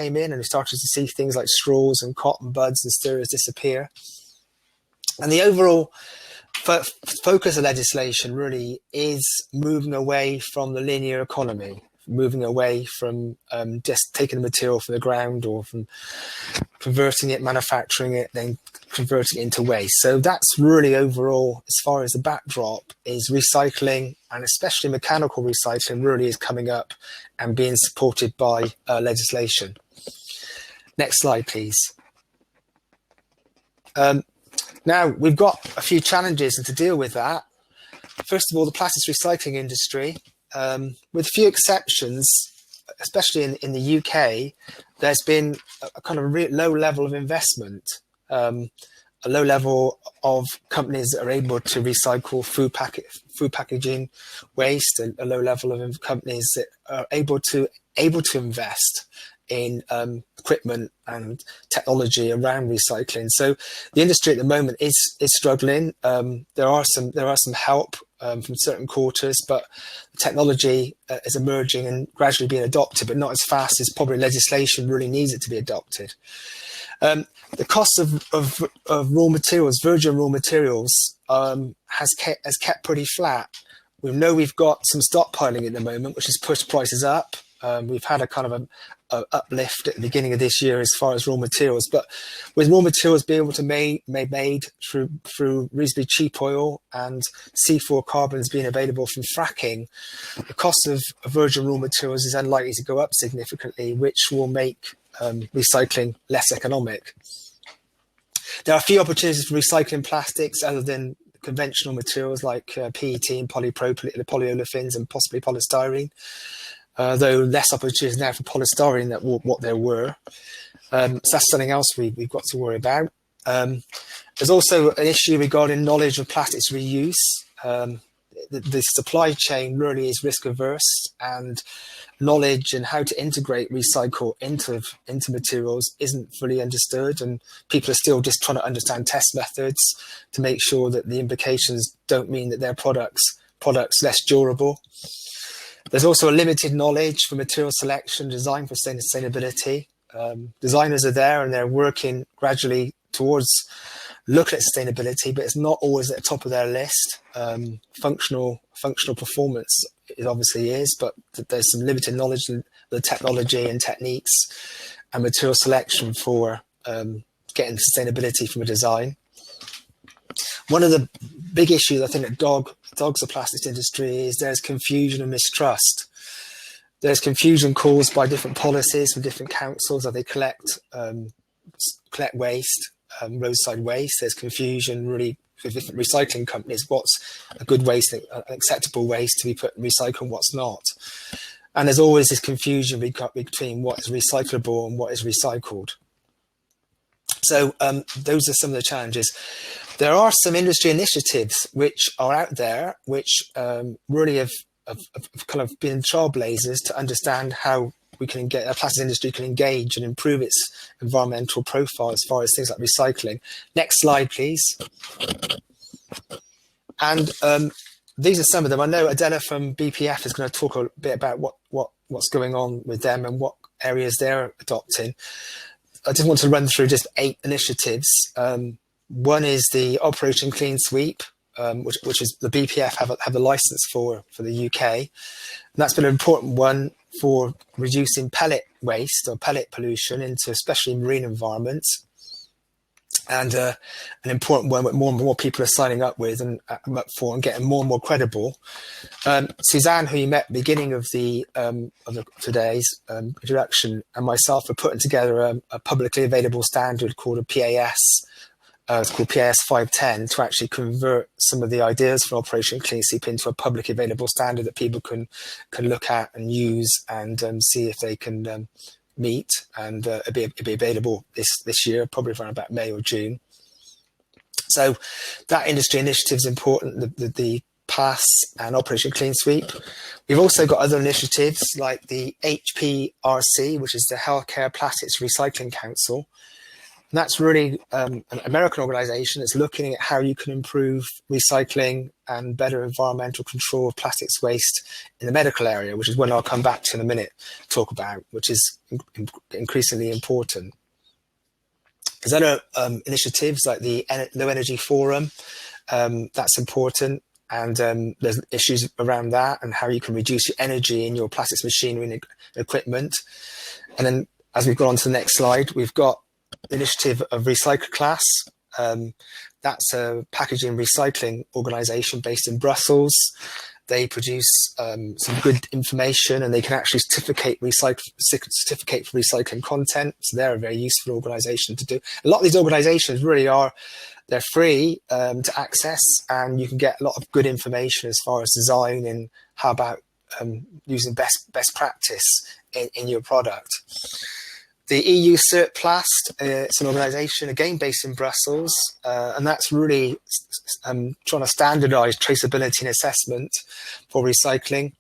came in, and we started to see things like straws and cotton buds and stirrers disappear. And the overall focus of legislation really is moving away from the linear economy, moving away from just taking the material from the ground or from converting it, manufacturing it, then converting it into waste. So that's really overall, as far as the backdrop, is recycling, and especially mechanical recycling really is coming up and being supported by legislation. Next slide, please. Now, we've got a few challenges to deal with that. First of all, the plastics recycling industry, with few exceptions, especially in the UK, there's been a kind of low level of investment, a low level of companies that are able to recycle food packaging waste, and a low level of companies that are able to invest in equipment and technology around recycling. So the industry at the moment is struggling. There are some help from certain quarters, but technology is emerging and gradually being adopted, but not as fast as probably legislation really needs it to be adopted. The cost of raw materials, virgin raw materials, has kept pretty flat. We know we've got some stockpiling at the moment, which has pushed prices up. We've had a kind of a uplift at the beginning of this year as far as raw materials, but with raw materials being able to be made through reasonably cheap oil and C4 carbons being available from fracking, the cost of virgin raw materials is unlikely to go up significantly, which will make recycling less economic. There are a few opportunities for recycling plastics other than conventional materials like PET and polyolefins and possibly polystyrene. Though less opportunities now for polystyrene than what there were. So that's something else we've got to worry about. There's also an issue regarding knowledge of plastics reuse. The supply chain really is risk averse, and knowledge and how to integrate recycle into materials isn't fully understood, and people are still just trying to understand test methods to make sure that the implications don't mean that their products less durable. There's also a limited knowledge for material selection, design for sustainability. Designers are there and they're working gradually towards looking at sustainability, but it's not always at the top of their list. Functional performance it obviously is, but there's some limited knowledge in the technology and techniques and material selection for getting sustainability from a design. One of the big issues I think that dogs the plastics industry is there's confusion and mistrust. There's confusion caused by different policies from different councils that they collect waste, roadside waste. There's confusion really with different recycling companies. What's a good waste, an acceptable waste to be put in recycle and what's not. And there's always this confusion between what is recyclable and what is recycled. So those are some of the challenges. There are some industry initiatives which are out there, which really have kind of been trailblazers to understand how we can get our plastics industry can engage and improve its environmental profile as far as things like recycling. Next slide, please. And these are some of them. I know Adela from BPF is going to talk a bit about what's going on with them and what areas they're adopting. I just want to run through just 8 initiatives. One is the Operation Clean Sweep, which is the BPF have the license for the UK. And that's been an important one for reducing pellet waste or pellet pollution into especially marine environments. And an important one that more and more people are signing up with and up for and getting more and more credible. Suzanne, who you met at the beginning of today's introduction, and myself are putting together a publicly available standard called a PAS. It's called PAS 510 to actually convert some of the ideas from Operation Clean Sweep into a publicly available standard that people can look at and use and see if they can meet, and it'll be available this year, probably around about May or June. So that industry initiative is important, the PAS and Operation Clean Sweep. We've also got other initiatives like the HPRC, which is the Healthcare Plastics Recycling Council. And that's really an American organization that's looking at how you can improve recycling and better environmental control of plastics waste in the medical area, which is one I'll come back to in a minute, talk about, which is increasingly important. There's other initiatives like the Low Energy Forum, that's important. And there's issues around that and how you can reduce your energy in your plastics machinery and equipment. And then as we've gone on to the next slide, we've got the initiative of Recycle Class. That's a packaging recycling organization based in Brussels. They produce some good information, and they can actually certificate for recycling content. So they're a very useful organization to do. A lot of these organizations really are, they're free to access, and you can get a lot of good information as far as design and how about using best practice in your product. The EU Certplast, it's an organisation again based in Brussels, and that's really trying to standardise traceability and assessment for recycling.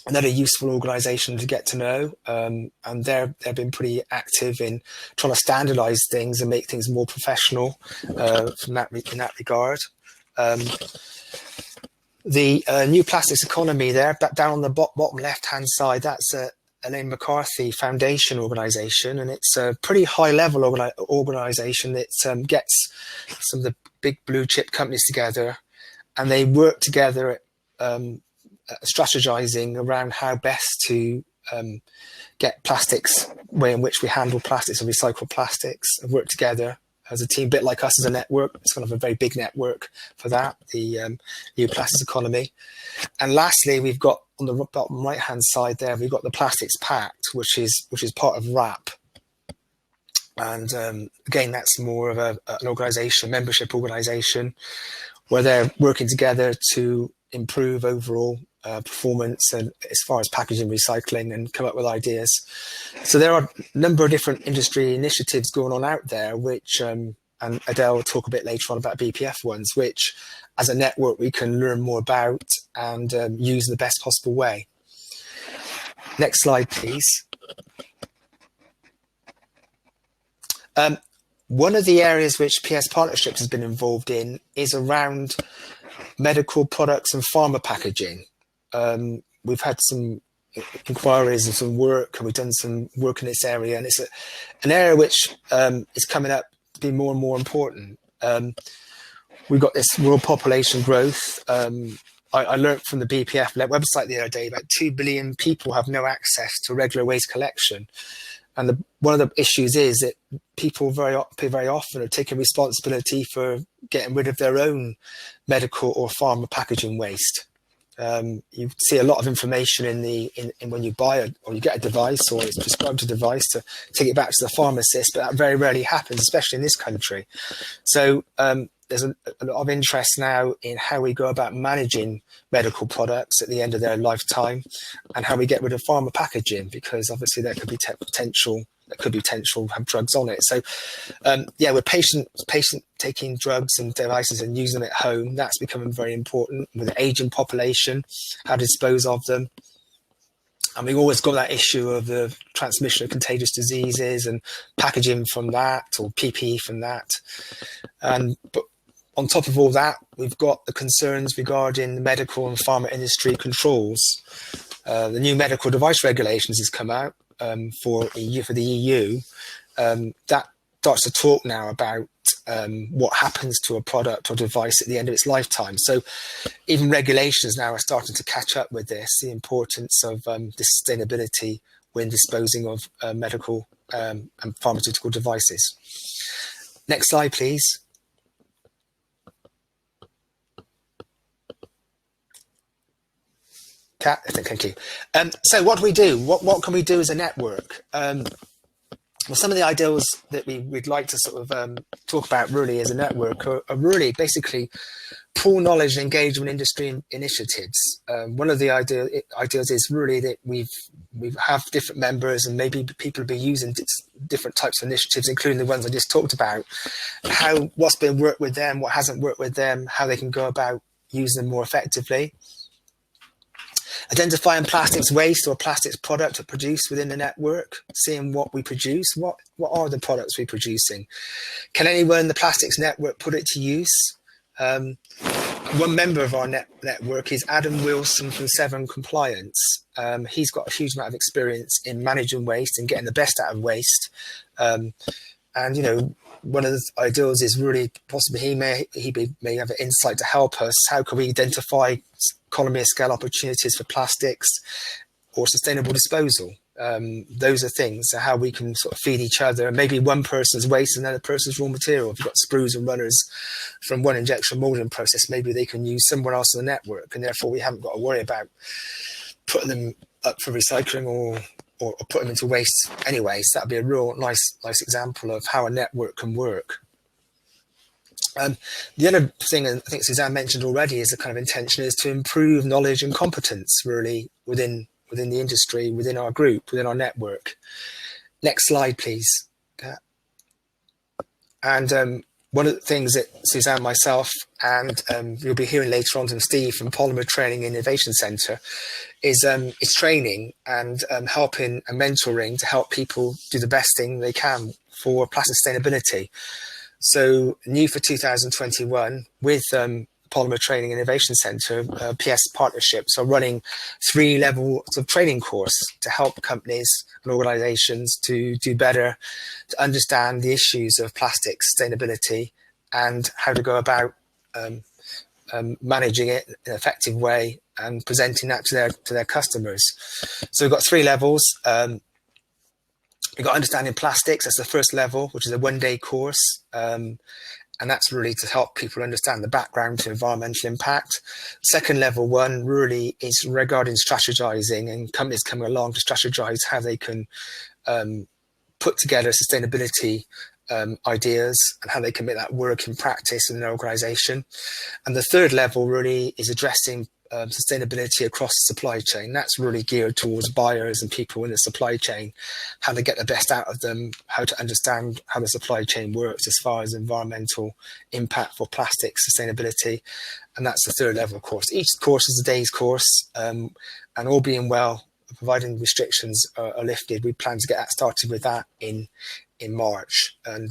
Another useful organisation to get to know, and they've been pretty active in trying to standardise things and make things more professional in that regard. The New Plastics Economy there, down on the bottom left-hand side, that's Elaine McCarthy Foundation organisation, and it's a pretty high-level organisation that gets some of the big blue-chip companies together, and they work together strategizing around how best to get plastics, way in which we handle plastics and recycle plastics, and work together as a team, a bit like us as a network. It's kind of a very big network for that, the New Plastics Economy. And lastly, we've got on the bottom right hand side there, we've got the Plastics Pact, which is part of RAP. And again, that's more of an organization, membership organization, where they're working together to improve overall performance and as far as packaging recycling, and come up with ideas. So there are a number of different industry initiatives going on out there, which and Adele will talk a bit later on about BPF ones, which as a network we can learn more about and use in the best possible way. Next slide, please. One of the areas which PS Partnerships has been involved in is around medical products and pharma packaging. We've had some inquiries and some work, and we've done some work in this area, and it's an area which is coming up to be more and more important. We've got this world population growth. I learned from the BPF website the other day, about 2 billion people have no access to regular waste collection. And one of the issues is that people very often are taking responsibility for getting rid of their own medical or pharma packaging waste. You see a lot of information in when you buy or you get a device, or it's prescribed a device to take it back to the pharmacist, but that very rarely happens, especially in this country. So there's a lot of interest now in how we go about managing medical products at the end of their lifetime, and how we get rid of pharma packaging, because obviously there could be potential have drugs on it. So with patient taking drugs and devices and using them at home, that's becoming very important with the aging population, how to dispose of them. And we've always got that issue of the transmission of contagious diseases and packaging from that, or PPE from that. But on top of all that, we've got the concerns regarding the medical and pharma industry controls. The new medical device regulations has come out for the EU. That starts to talk now about what happens to a product or device at the end of its lifetime. So even regulations now are starting to catch up with this, the importance of sustainability when disposing of medical and pharmaceutical devices. Next slide, please. Kat, thank you. So what do we do? What can we do as a network? Well, some of the ideals that we'd like to sort of talk about really as a network are really basically pool knowledge and engagement industry initiatives. One of the ideas is really that we have different members, and maybe people will be using different types of initiatives, including the ones I just talked about, what's been worked with them, what hasn't worked with them, how they can go about using them more effectively. Identifying plastics waste or plastics product produced within the network, seeing what we produce, what are the products we're producing. Can anyone in the plastics network put it to use? One member of our network is Adam Wilson from Severn Compliance. He's got a huge amount of experience in managing waste and getting the best out of waste. And, you know, one of the ideals is really possibly he may have an insight to help us. How can we identify economy of scale opportunities for plastics or sustainable disposal? Those are things, so how we can sort of feed each other. And maybe one person's waste and another person's raw material. If you've got sprues and runners from one injection molding process, maybe they can use somewhere else in the network, and therefore we haven't got to worry about putting them up for recycling or put them into waste anyway. So that'd be a real nice example of how a network can work. The other thing I think Suzanne mentioned already is the kind of intention is to improve knowledge and competence really within the industry, within our group, within our network. Next slide, please. And one of the things that Suzanne, myself, and you'll be hearing later on from Steve from Polymer Training Innovation Centre is training and helping and mentoring to help people do the best thing they can for plastic sustainability. So new for 2021 with Polymer Training Innovation Centre, PS Partnerships are running 3 levels of training course to help companies and organisations to do better, to understand the issues of plastic sustainability and how to go about managing it in an effective way and presenting that to their customers. So we've got 3 levels. We've got understanding plastics. That's the first level, which is a 1-day course. And that's really to help people understand the background to environmental impact. Second level 1 really is regarding strategizing and companies coming along to strategize how they can put together sustainability ideas and how they can make that work in practice in their organization. And the third level really is addressing sustainability across the supply chain. That's really geared towards buyers and people in the supply chain, how to get the best out of them, how to understand how the supply chain works as far as environmental impact for plastic sustainability. And that's the third level course. Each course is a day's course, and all being well, providing restrictions are lifted, we plan to get that started with that in March. And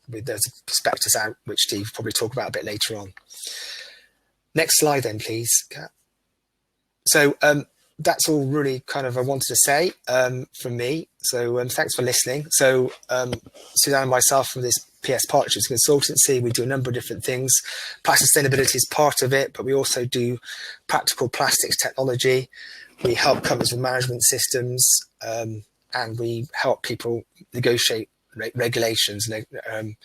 there's a prospectus out, which Steve will probably talk about a bit later on. Next slide then, please, Kat. So that's all really kind of I wanted to say from me. So thanks for listening. So Suzanne and myself from this PS Partnerships Consultancy, we do a number of different things. Plastic sustainability is part of it, but we also do practical plastics technology. We help companies with management systems, and we help people negotiate regulations and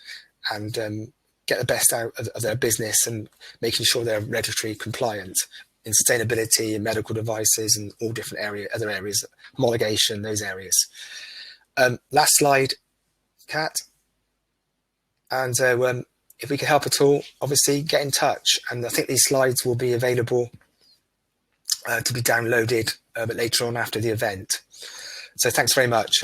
get the best out of their business and making sure they're regulatory compliant in sustainability and medical devices and all different other areas, homologation, those areas. Last slide, Kat. And if we can help at all, obviously get in touch. And I think these slides will be available to be downloaded but later on after the event. So thanks very much.